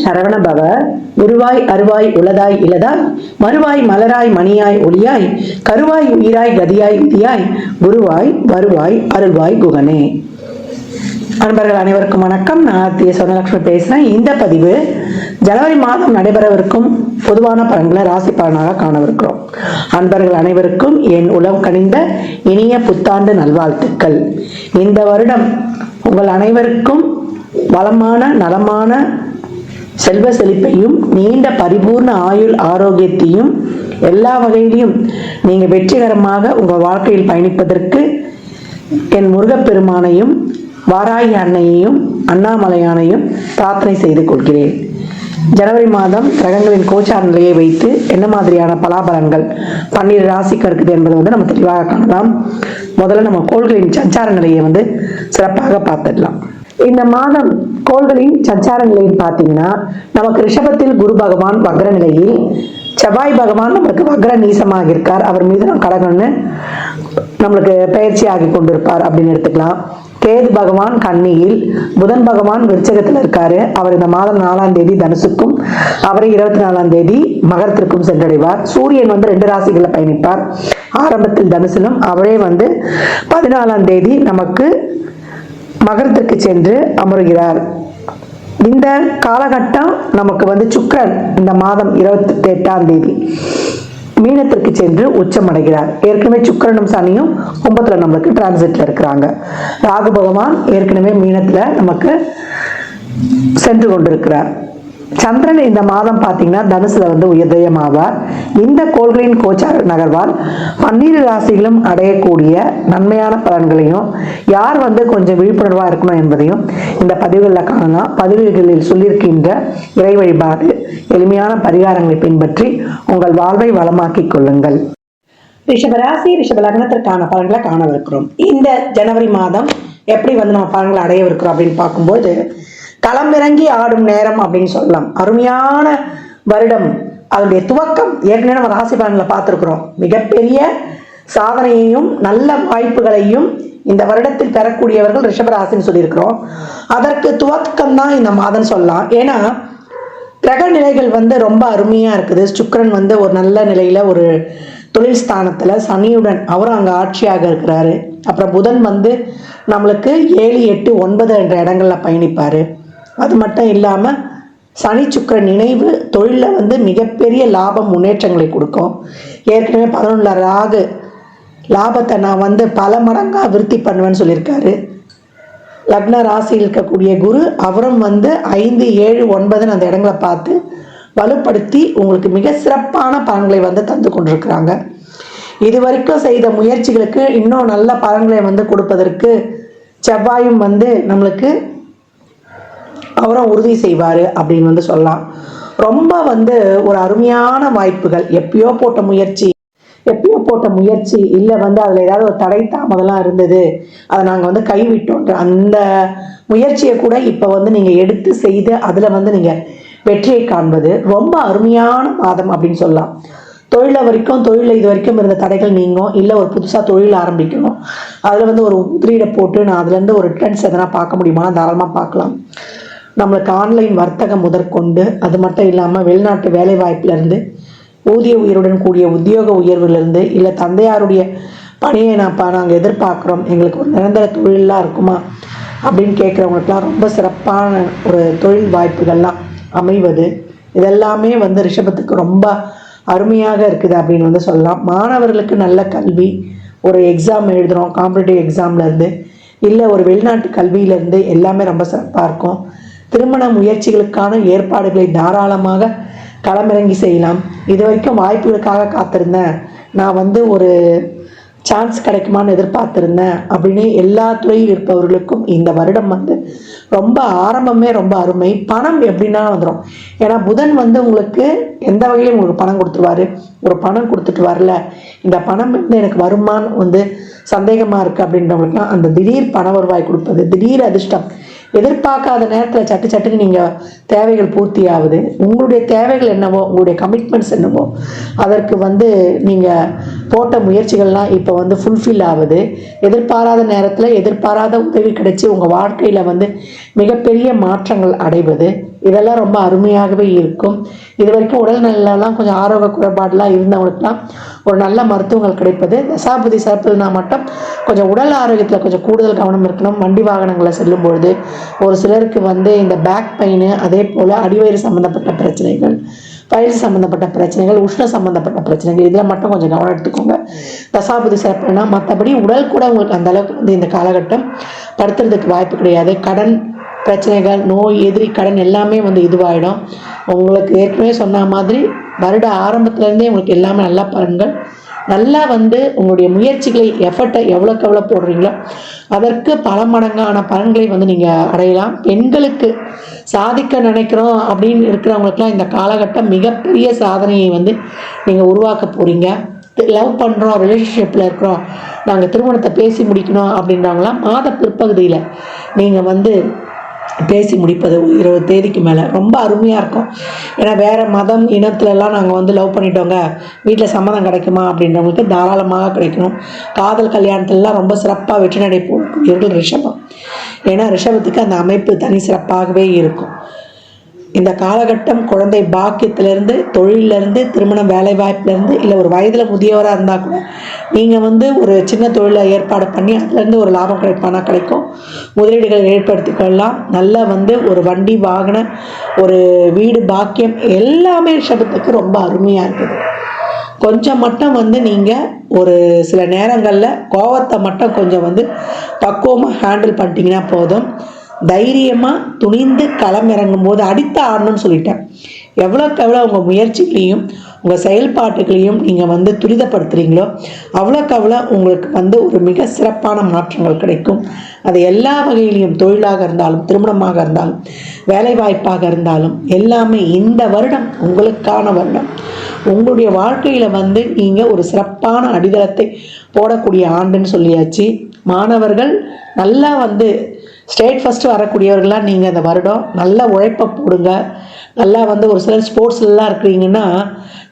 சரவண பவ. உருவாய் அருவாய் உளதாய் இலதாய் மறுவாய் மலராய் மணியாய் ஒளியாய் கருவாய் உயிராய் கதியாய் விதியாய் குருவாய் வருவாய் அருள்வாய் குகனே. அன்பர்கள் அனைவருக்கும் வணக்கம். நான் ஆர்த்திய சொர்ணலட்சுமி பேசுறேன். இந்த பதிவு ஜனவரி மாதம் நடைபெறவிருக்கும் பொதுவான பலன்களை ராசி பலனாக காணவிருக்கிறோம். அன்பர்கள் அனைவருக்கும் என் உளம் கனிந்த இனிய புத்தாண்டு நல்வாழ்த்துக்கள். இந்த வருடம் உங்கள் அனைவருக்கும் வளமான நலமான செல்வ செழிப்பையும் நீண்ட பரிபூர்ண ஆயுள் ஆரோக்கியத்தையும் எல்லா வகையிலையும் நீங்க வெற்றிகரமாக உங்கள் வாழ்க்கையில் பயணிப்பதற்கு என் முருகப்பெருமானையும் வாராகி அன்னையையும் அண்ணாமலையானையும் பிரார்த்தனை செய்து கொள்கிறேன். ஜனவரி மாதம் கிரகங்களின் கோச்சார நிலையை வைத்து என்ன மாதிரியான பலாபலன்கள் 12 ராசிக்கு இருக்குது என்பதை நம்ம தெளிவாக காணலாம். முதல்ல நம்ம கோள்களின் சஞ்சார நிலையை சிறப்பாக பார்த்துடலாம். இந்த மாதம் கோள்களின் சஞ்சார நிலையில் பார்த்தீங்கன்னா நமக்கு ரிஷபத்தில் குரு பகவான் வக்ர நிலையில், செவ்வாய் பகவான் நம்மளுக்கு வக்ர நீசமாக இருக்கார். அவர் மீது நம்ம கடகன்னு நம்மளுக்கு பயிற்சி ஆகி கொண்டிருப்பார் அப்படின்னு எடுத்துக்கலாம். கேது பகவான் கன்னியில், புதன் பகவான் விருச்சகத்தில் இருக்காரு. அவர் இந்த மாதம் 4ஆம் தேதி தனுசுக்கும் அவரை 24ஆம் தேதி மகரத்திற்கும் சென்றடைவார். சூரியன் 2 ராசிகளில் பயணிப்பார். ஆரம்பத்தில் தனுசிலும் அவரே 14ஆம் தேதி நமக்கு மகரத்திற்கு சென்று அமருகிறார். இந்த காலகட்டம் நமக்கு சுக்கிரன் இந்த மாதம் 28ஆம் தேதி மீனத்திற்கு சென்று உச்சம் அடைகிறார். ஏற்கனவே சுக்கிரனும் சனியும் 9ல நம்மளுக்கு டிரான்சிட்ல இருக்கிறாங்க. ராகு பகவான் ஏற்கனவே மீனத்துல நமக்கு சென்று கொண்டிருக்கிறார். சந்திரன் இந்த மாதம் பார்த்தீங்கன்னா தனுசுல உதயமாவார். இந்த கோள்களின் கோச்சார நகர்வால் 12 ராசிகளும் அடையக்கூடிய நன்மையான பலன்களையும் யார் கொஞ்சம் விழிப்புணர்வா இருக்கணும் என்பதையும் இந்த பதிவுகளில் காணலாம். பதிவுகளில் சொல்லியிருக்கின்ற இறை வழிபாடு எளிமையான பரிகாரங்களை பின்பற்றி உங்கள் வாழ்வை வளமாக்கிக் கொள்ளுங்கள். ரிஷபராசி ரிஷப லக்னத்திற்கான பலன்களை காணவிருக்கிறோம். இந்த ஜனவரி மாதம் எப்படி நம்ம பலன்களை அடையவிருக்கிறோம் அப்படின்னு பார்க்கும்போது களமிறங்கி ஆடும் நேரம் அப்படின்னு சொல்லலாம். அருமையான வருடம், அதனுடைய துவக்கம் ஏற்கனவே நம்ம ராசி பலன்களை பார்த்துருக்கிறோம். மிகப்பெரிய சாதனையையும் நல்ல வாய்ப்புகளையும் இந்த வருடத்தில் பெறக்கூடியவர்கள் ரிஷபராசின்னு சொல்லியிருக்கிறோம். அதற்கு துவக்கம் தான் இந்த மாதம் சொல்லலாம். ஏன்னா கிரக நிலைகள் ரொம்ப அருமையா இருக்குது. சுக்கிரன் ஒரு நல்ல நிலையில ஒரு தொழில் ஸ்தானத்துல சனியுடன் அவரும் அங்க ஆட்சியாக இருக்கிறாரு. அப்புறம் புதன் நம்மளுக்கு 7, 8, 9 என்ற இடங்கள்ல பயணிப்பாரு. அது மட்டும் இல்லாம சனி சுக்கிரன் இணைவு தொழில மிகப்பெரிய லாபம் முன்னேற்றங்களை கொடுக்கும். ஏற்கனவே 11ல ராகு லாபத்தை நான் பல மடங்கா விருத்தி பண்ணுவேன்னு சொல்லியிருக்காரு. லக்ன ராசியில் இருக்கக்கூடிய குரு அவரும் 5, 7, 9 அந்த இடங்களை பார்த்து வலுப்படுத்தி உங்களுக்கு மிக சிறப்பான பலன்களை தந்து கொண்டிருக்கிறாங்க. இது வரைக்கும் செய்த முயற்சிகளுக்கு இன்னும் நல்ல பலன்களை கொடுப்பதற்கு செவ்வாயும் நம்மளுக்கு அவரும் உறுதி செய்வாரு அப்படின்னு சொல்லலாம். ரொம்ப ஒரு அருமையான வாய்ப்புகள். எப்பயோ போட்ட முயற்சி இல்லை அதுல ஏதாவது ஒரு தடை தாமதெல்லாம் இருந்தது, அதை நாங்க கைவிட்டோன்ற அந்த முயற்சியை கூட இப்ப நீங்க எடுத்து செய்து அதுல நீங்க வெற்றியை காண்பது ரொம்ப அருமையான மாதம் அப்படின்னு சொல்லலாம். தொழிலில் இது வரைக்கும் இருந்த தடைகள் நீங்கும். இல்லை ஒரு புதுசாக தொழில் ஆரம்பிக்கணும், அதில் ஒரு முதலீடை போட்டு நான் அதுலேருந்து ஒரு ரிட்டர்ன்ஸ் எதனா பார்க்க முடியுமா, தாராளமாக பார்க்கலாம். நம்மளுக்கு ஆன்லைன் வர்த்தகம் முதற்கொண்டு, அது மட்டும் இல்லாமல் வெளிநாட்டு வேலை வாய்ப்பிலேருந்து, ஊதிய உயர்வுடன் கூடிய உத்தியோக உயர்வுலேருந்து, இல்லை தந்தையாருடைய பணியை நாங்கள் எதிர்பார்க்குறோம், எங்களுக்கு ஒரு நிரந்தர தொழிலாக இருக்குமா அப்படின்னு கேட்குறவங்களுக்குலாம் ரொம்ப சிறப்பான ஒரு தொழில் வாய்ப்புகள்லாம் அமைவது, இதெல்லாமே ரிஷபத்துக்கு ரொம்ப அருமையாக இருக்குது அப்படின்னு சொல்லலாம். மாணவர்களுக்கு நல்ல கல்வி, ஒரு எக்ஸாம் எழுதுகிறோம், காம்படிட்டிவ் எக்ஸாம்லேருந்து இல்லை ஒரு வெளிநாட்டு கல்வியிலேருந்து எல்லாமே ரொம்ப சிறப்பாக இருக்கும். திருமண முயற்சிகளுக்கான ஏற்பாடுகளை தாராளமாக களமிறங்கி செய்யலாம். இது வரைக்கும் வாய்ப்புகளுக்காக காத்திருந்தேன், நான் ஒரு சான்ஸ் கிடைக்குமான்னு எதிர்பார்த்திருந்தேன் அப்படின்னு எல்லா துறையில் இருப்பவர்களுக்கும் இந்த வருடம் ரொம்ப ஆரம்பமே ரொம்ப அருமை. பணம் எப்படின்னா வந்துடும். ஏன்னா புதன் உங்களுக்கு எந்த வகையிலும் உங்களுக்கு பணம் கொடுத்துருவாரு. ஒரு பணம் கொடுத்துட்டு வரல, இந்த பணம் எனக்கு வருமானு சந்தேகமா இருக்கு அப்படின்றவங்களுக்குலாம் அந்த திடீர் பண வருவாய் கொடுப்பது, திடீர் அதிர்ஷ்டம், எதிர்பார்க்காத நேரத்தில் சட்டு சட்டுன்னு நீங்கள் தேவைகள் பூர்த்தி ஆகுது. உங்களுடைய தேவைகள் என்னவோ, உங்களுடைய கமிட்மெண்ட்ஸ் என்னவோ, அதற்கு நீங்கள் போட்ட முயற்சிகள்லாம் இப்போ ஃபுல்ஃபில் ஆகுது. எதிர்பாராத நேரத்தில் எதிர்பாராத உதவி கிடைச்சி உங்கள் வாழ்க்கையில் மிகப்பெரிய மாற்றங்கள் அடைவது, இதெல்லாம் ரொம்ப அருமையாகவே இருக்கும். இது வரைக்கும் உடல் நலம்லாம் கொஞ்சம் ஆரோக்கிய குறைபாடுலாம் இருந்தவங்களுக்குலாம் ஒரு நல்ல மருத்துவங்கள் கிடைப்பது. தசாபதி சிறப்புனா மட்டும் கொஞ்சம் உடல் ஆரோக்கியத்தில் கொஞ்சம் கூடுதல் கவனம் இருக்கணும். வண்டி வாகனங்களை செல்லும் பொழுது ஒரு சிலருக்கு வந்து இந்த பேக் பெயின், அதே போல் அடிவயிறு சம்மந்தப்பட்ட பிரச்சனைகள், பயிற்சி சம்மந்தப்பட்ட பிரச்சனைகள், உஷ்ண சம்மந்தப்பட்ட பிரச்சனைகள், இதில் மட்டும் கொஞ்சம் கவனம் எடுத்துக்கோங்க. தசாபதி சிறப்புனா மற்றபடி உடல் கூட உங்களுக்கு அந்த அளவுக்கு வந்து இந்த காலகட்டம் படுத்துறதுக்கு வாய்ப்பு கிடையாது. கடன் பிரச்சனைகள், நோய், எதிரி கடன் எல்லாமே வந்து இதுவாகிடும். உங்களுக்கு ஏற்கனவே சொன்ன மாதிரி வருட ஆரம்பத்துலேருந்தே உங்களுக்கு எல்லாமே நல்லா பலன்கள். நல்லா வந்து உங்களுடைய முயற்சிகளை எஃபர்ட்டை எவ்வளோக்கு எவ்வளோ போடுறீங்களோ அதற்கு பல மடங்கான பலன்களை வந்து நீங்கள் அடையலாம். பெண்களுக்கு சாதிக்க நினைக்கிறோம் அப்படின்னு இருக்கிறவங்களுக்குலாம் இந்த காலகட்டம் மிகப்பெரிய சாதனையை வந்து நீங்கள் உருவாக்க போகிறீங்க. லவ் பண்ணுறோம், ரிலேஷன்ஷிப்பில் இருக்கிறோம், நாங்கள் திருமணத்தை பேசி முடிக்கணும் அப்படின்றவங்களாம் மாத பிற்பகுதியில் நீங்கள் வந்து பேசி முடிப்பது 20 தேதிக்கு மேலே ரொம்ப அருமையாக இருக்கும். ஏன்னா வேறு மதம் இனத்துலலாம் நாங்கள் வந்து லவ் பண்ணிட்டோங்க, வீட்டில் சம்மதம் கிடைக்குமா அப்படின்றவங்களுக்கு தாராளமாக கிடைக்கணும். காதல் கல்யாணத்துலலாம் ரொம்ப சிறப்பாக வெற்றி நடை போகக்கூடியவர்கள் ரிஷபம். ஏன்னா ரிஷபத்துக்கு அந்த அமைப்பு தனி சிறப்பாகவே இருக்கும். இந்த காலகட்டம் குழந்தை பாக்கியத்திலேருந்து, தொழிலிருந்து, திருமணம், வேலைவாய்ப்புலேருந்து, இல்லை ஒரு வயதில் முதியவராக இருந்தால் கூட நீங்கள் வந்து ஒரு சின்ன தொழிலை ஏற்பாடு பண்ணி அதுலேருந்து ஒரு லாபம் கிடைக்கும். முதலீடுகள் ஏற்படுத்தி கொள்ளலாம். நல்லா வந்து ஒரு வண்டி, வாகன, ஒரு வீடு பாக்கியம் எல்லாமே ரிஷபத்துக்கு ரொம்ப அருமையாக இருக்குது. கொஞ்சம் மட்டும் வந்து நீங்கள் ஒரு சில நேரங்களில் கோவத்தை மட்டும் கொஞ்சம் வந்து பக்குவமாக ஹேண்டில் பண்ணிட்டீங்கன்னா போதும். தைரியமாக துணிந்து களம் இறங்கும் போது அடித்த ஆடணும்னு சொல்லிட்டேன். எவ்வளோக்கு எவ்வளோ உங்கள் முயற்சிகளையும் உங்கள் செயல்பாட்டுகளையும் நீங்கள் வந்து துரிதப்படுத்துகிறீங்களோ அவ்வளோக்கு அவ்வளோ உங்களுக்கு வந்து ஒரு மிக சிறப்பான மாற்றங்கள் கிடைக்கும். அது எல்லா வகையிலையும், தொழிலாக இருந்தாலும், திருமணமாக இருந்தாலும், வேலைவாய்ப்பாக இருந்தாலும் எல்லாமே இந்த வருடம் உங்களுக்கான வருடம். உங்களுடைய வாழ்க்கையில் வந்து நீங்கள் ஒரு சிறப்பான அடித்தளத்தை போடக்கூடிய ஆண்டுன்னு சொல்லியாச்சு. மாணவர்கள் நல்லா வந்து ஸ்டேட் ஃபஸ்ட்டு வரக்கூடியவர்களாக நீங்கள் அந்த வருடம் நல்ல உழைப்பை போடுங்க. நல்லா வந்து ஒரு சிலர் ஸ்போர்ட்ஸ்லாம் இருக்கிறீங்கன்னா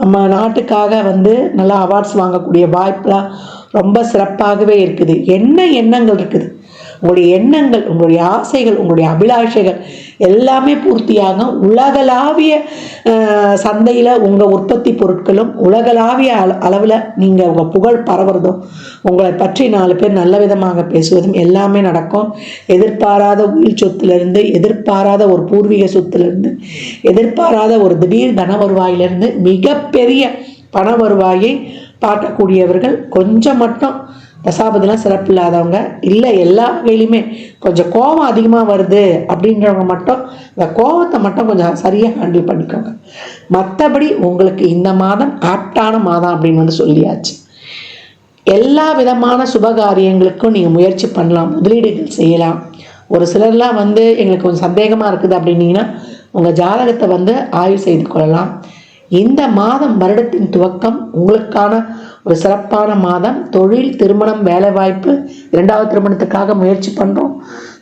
நம்ம நாட்டுக்காக வந்து நல்லா அவார்ட்ஸ் வாங்கக்கூடிய வாய்ப்பெலாம் ரொம்ப சிறப்பாகவே இருக்குது. என்ன எண்ணங்கள் இருக்குது, உங்களுடைய எண்ணங்கள், உங்களுடைய ஆசைகள், உங்களுடைய அபிலாஷைகள் எல்லாமே பூர்த்தியாகும். உலகளாவிய சந்தையில் உங்கள் உற்பத்தி பொருட்களும் உலகளாவிய அளவில் நீங்கள் உங்கள் புகழ் பரவுறதும், உங்களை பற்றி 4 பேர் நல்ல விதமாக பேசுவதும் எல்லாமே நடக்கும். எதிர்பாராத உயிர் சொத்துலேருந்து, எதிர்பாராத ஒரு பூர்வீக சொத்துலேருந்து, எதிர்பாராத ஒரு திடீர் தன வருவாயிலிருந்து மிகப்பெரிய பண வருவாயை பார்க்கக்கூடியவர்கள். கொஞ்சம் மட்டும் தசாபதிலாம் சிறப்பு இல்லாதவங்க, இல்லை எல்லா வகையிலுமே கொஞ்சம் கோபம் அதிகமாக வருது அப்படின்றவங்க மட்டும் இந்த கோபத்தை மட்டும் கொஞ்சம் சரியாக ஹேண்டில் பண்ணிக்கோங்க. மற்றபடி உங்களுக்கு இந்த மாதம் ஆப்டான மாதம் அப்படின்னு வந்து சொல்லியாச்சு. எல்லா விதமான சுபகாரியங்களுக்கும் நீங்கள் முயற்சி பண்ணலாம், முதலீடுகள் செய்யலாம். ஒரு சிலர்லாம் வந்து எங்களுக்கு கொஞ்சம் சந்தேகமாக இருக்குது அப்படின்னீங்கன்னா உங்கள் ஜாதகத்தை வந்து ஆய்வு செய்து கொள்ளலாம். இந்த மாதம் வருடத்தின் துவக்கம் உங்களுக்கான ஒரு சிறப்பான மாதம். தொழில், திருமணம், வேலைவாய்ப்பு, 2வது திருமணத்துக்காக முயற்சி பண்ணுறோம்,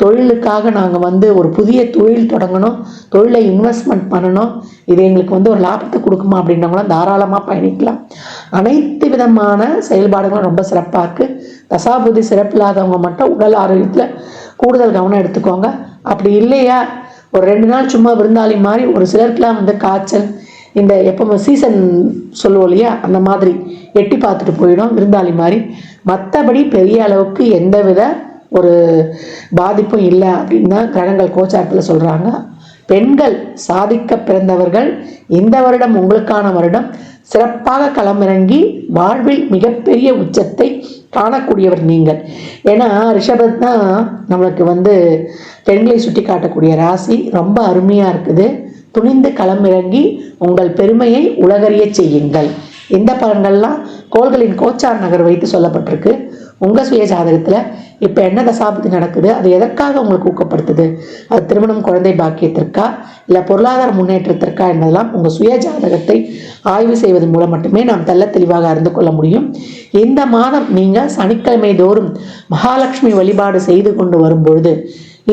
தொழிலுக்காக நாங்கள் வந்து ஒரு புதிய தொழில் தொடங்கணும், தொழிலை இன்வெஸ்ட்மெண்ட் பண்ணணும், இது எங்களுக்கு வந்து ஒரு லாபத்தை கொடுக்குமா அப்படின்றவங்களாம் தாராளமாக பயணிக்கலாம். அனைத்து விதமான செயல்பாடுகளும் ரொம்ப சிறப்பாக இருக்குது. தசாபுதி சிறப்பில்லாதவங்க மட்டும் உடல் ஆரோக்கியத்தில் கூடுதல் கவனம் எடுத்துக்கோங்க. அப்படி இல்லையா ஒரு 2 நாள் சும்மா விருந்தாளி மாதிரி ஒரு சிலருக்குலாம் வந்து காய்ச்சல், இந்த எப்போ சீசன் சொல்லுவோம் இல்லையா, அந்த மாதிரி எட்டி பார்த்துட்டு போயிடும் விருந்தாளி மாதிரி. மற்றபடி பெரிய அளவுக்கு எந்தவித ஒரு பாதிப்பும் இல்லை அப்படின்னு தான் கிரகங்கள் கோச்சாரத்தில் சொல்கிறாங்க. பெண்கள் சாதிக்க பிறந்தவர்கள் இந்த வருடம் உங்களுக்கான வருடம். சிறப்பாக களமிறங்கி வாழ்வில் மிகப்பெரிய உச்சத்தை காணக்கூடியவர் நீங்கள். ஏன்னா ரிஷபத் தான் நம்மளுக்கு வந்து பெண்களை சுட்டி காட்டக்கூடிய ராசி. ரொம்ப அருமையாக இருக்குது. துணிந்து களமிறங்கி உங்கள் பெருமையை உலகறிய செய்யுங்கள். இந்த பலன்கள்லாம் கோள்களின் கோச்சார் நகர் வைத்து சொல்லப்பட்டிருக்கு. உங்கள் சுய ஜாதகத்தில் இப்போ என்ன தசாபதி நடக்குது, அது எதற்காக உங்களுக்கு ஊக்கப்படுத்துது, அது திருமணம், குழந்தை பாக்கியத்திற்கா இல்லை பொருளாதார முன்னேற்றத்திற்கா என்பதெல்லாம் உங்கள் சுய ஜாதகத்தை ஆய்வு செய்வதன் மூலம் மட்டுமே நாம் தெள்ள தெளிவாக அறிந்து கொள்ள முடியும். இந்த மாதம் நீங்கள் சனிக்கிழமை தோறும் மகாலட்சுமி வழிபாடு செய்து கொண்டு வரும்பொழுது,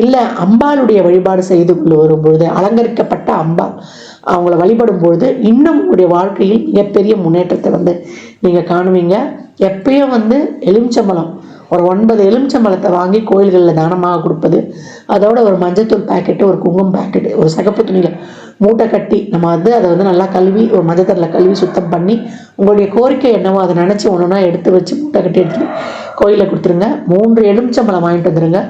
இல்லை அம்பாளுடைய வழிபாடு செய்து கொண்டு வரும்பொழுது, அலங்கரிக்கப்பட்ட அம்பாள் அவங்கள வழிபடும் பொழுது இன்னும் உங்களுடைய வாழ்க்கையில் மிகப்பெரிய முன்னேற்றத்தை வந்து நீங்கள் காணுவீங்க. எப்பயும் வந்து எலுமிச்சம்பழம் ஒரு 9 எலுமிச்சம்பழத்தை வாங்கி கோயில்களில் தானமாக கொடுப்பது, அதோட ஒரு மஞ்சத்தூள் பாக்கெட்டு, ஒரு குங்குமம் பாக்கெட்டு, ஒரு சிகப்பு துணியில் மூட்டை கட்டி நம்ம அதை நல்லா கழுவி ஒரு மஞ்சத்தரில் கழுவி சுத்தம் பண்ணி உங்களுடைய கோரிக்கை என்னவோ அதை நினச்சி ஒன்றுனா எடுத்து வச்சு மூட்டை கட்டி எடுத்துட்டு கோயிலில் கொடுத்துருங்க. 3 எலுமிச்சம்பழம் வாங்கிட்டு வந்துடுங்க.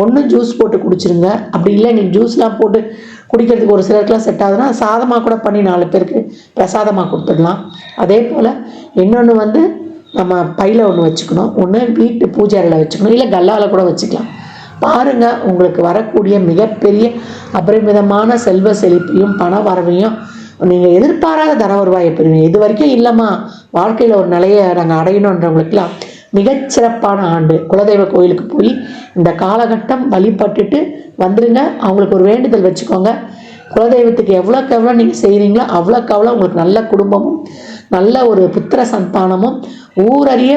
ஒன்று ஜூஸ் போட்டு குடிச்சிருங்க. அப்படி இல்லை நீங்கள் ஜூஸ்லாம் போட்டு குடிக்கிறதுக்கு ஒரு சிலருக்குலாம் செட் ஆகுதுன்னா சாதமாக கூட பண்ணி 4 பேருக்கு பிரசாதமாக கொடுத்துடலாம். அதே போல் இன்னொன்று நம்ம பையில் ஒன்று வச்சுக்கணும், ஒன்று வீட்டு பூஜை அறையில் வச்சுக்கணும், இல்லை கல்லால் கூட வச்சுக்கலாம். பாருங்கள், உங்களுக்கு வரக்கூடிய மிகப்பெரிய அபரிமிதமான செல்வ செழிப்பையும் பண வரவையும் நீங்கள் எதிர்பாராத தன வருவாயை பெறுவீங்க. இது வரைக்கும் இல்லைம்மா வாழ்க்கையில் ஒரு நிலையை நாங்கள் அடையணுன்றவங்களுக்குலாம் மிகச்சிறப்பான ஆண்டு. குலதெய்வ கோயிலுக்கு போய் இந்த காலகட்டம் வழிபட்டுட்டு வந்துடுங்க. அவங்களுக்கு ஒரு வேண்டுதல் வச்சுக்கோங்க. குலதெய்வத்துக்கு எவ்வளோக்கு எவ்வளோ நீங்கள் செய்கிறீங்களோ அவ்வளோக்கு அவ்வளோ உங்களுக்கு நல்ல குடும்பமும் நல்ல ஒரு புத்திர சந்தானமும் ஊரறிய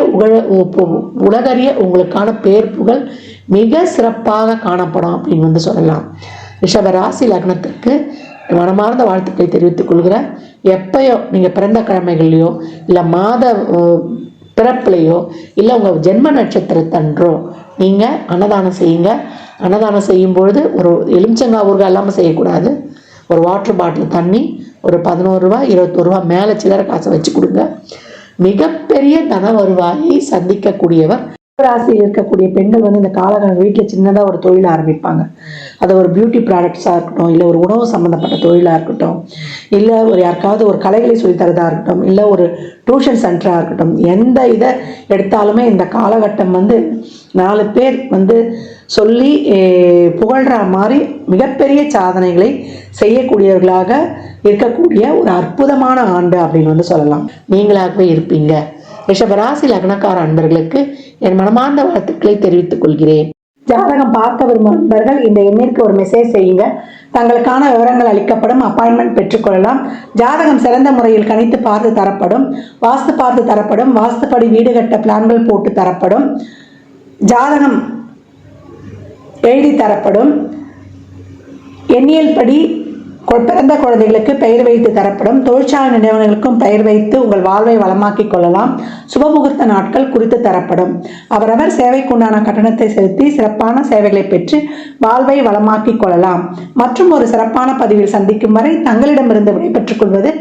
உலகறிய உங்களுக்கான பேர் புகழ் மிக சிறப்பாக காணப்படும் அப்படின்னு சொல்லலாம். ரிஷப ராசி லக்னத்திற்கு மனமார்ந்த வாழ்த்துக்களை தெரிவித்துக் கொள்கிறேன். எப்பயோ நீங்கள் பிறந்த கிழமைகள்லையோ இல்லை மாத பிறப்புலையோ இல்லை உங்கள் ஜென்ம நட்சத்திரத்தன்றோ நீங்கள் அன்னதானம் செய்யுங்க. அன்னதானம் செய்யும் பொழுது ஒரு எலுமிச்சங்காய் ஊறுகாய் இல்லாமல் செய்யக்கூடாது. ஒரு வாட்டர் பாட்டில் தண்ணி, ஒரு 11 ரூபா 21 ரூபா மேலே சில்லறை காசை வச்சு கொடுங்க. மிகப்பெரிய தன வருவாயை சந்திக்கக்கூடியவர். ராசியில் இருக்கக்கூடிய பெண்கள் இந்த காலகட்டம் வீட்டில் சின்னதாக ஒரு தொழில் ஆரம்பிப்பாங்க. அது ஒரு பியூட்டி ப்ராடக்ட்ஸாக இருக்கட்டும், இல்லை ஒரு உணவு சம்மந்தப்பட்ட தொழிலாக இருக்கட்டும், இல்லை ஒரு யாருக்காவது ஒரு கலைகளை சொல்லித்தரதாக இருக்கட்டும், இல்லை ஒரு டியூஷன் சென்டராக இருக்கட்டும், எந்த இதை எடுத்தாலுமே இந்த காலகட்டம் 4 பேர் சொல்லி புகழ்கிற மாதிரி மிகப்பெரிய சாதனைகளை செய்யக்கூடியவர்களாக இருக்கக்கூடிய ஒரு அற்புதமான ஆண்டு அப்படின்னு சொல்லலாம். நீங்களாகவே இருப்பீங்க. ரிஷபராசி லக்னக்கார அன்பர்களுக்கு என் மனமார்ந்த வாழ்த்துக்களை தெரிவித்துக் கொள்கிறேன். ஜாதகம் பார்க்க விரும்பும் அன்பர்கள் இந்த எண்ணிற்கு ஒரு மெசேஜ் செய்யுங்க. தங்களுக்கான விவரங்கள் அளிக்கப்படும். அப்பாயின்மெண்ட் பெற்றுக்கொள்ளலாம். ஜாதகம் சிறந்த முறையில் கணித்து பார்த்து தரப்படும். வாஸ்து பார்த்து தரப்படும். வாஸ்துப்படி வீடு கட்ட பிளான்கள் போட்டு தரப்படும். ஜாதகம் எழுதி தரப்படும். எண்ணியல் படி பிறந்த குழந்தைகளுக்கு பெயர் வைத்து தரப்படும். தொழிற்சாலை நிறுவனங்களுக்கும் பெயர் வைத்து உங்கள் வாழ்வை வளமாக்கிக் கொள்ளலாம். சுபமுகூர்த்த நாட்கள் குறித்து தரப்படும். அவரவர் சேவைக்குண்டான கட்டணத்தை செலுத்தி சிறப்பான சேவைகளை பெற்று வாழ்வை வளமாக்கிக் கொள்ளலாம். மற்றும் ஒரு சிறப்பான பதிவில் சந்திக்கும் வரை தங்களிடமிருந்து விடைபெற்றுக் கொள்வது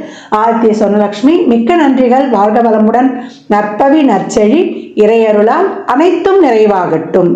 ஆதித்ய சொர்ணலட்சுமி. மிக்க நன்றிகள். வாழ்க வளமுடன். நற்பவி நற்செழி இறையருளால் அனைத்தும் நிறைவாகட்டும்.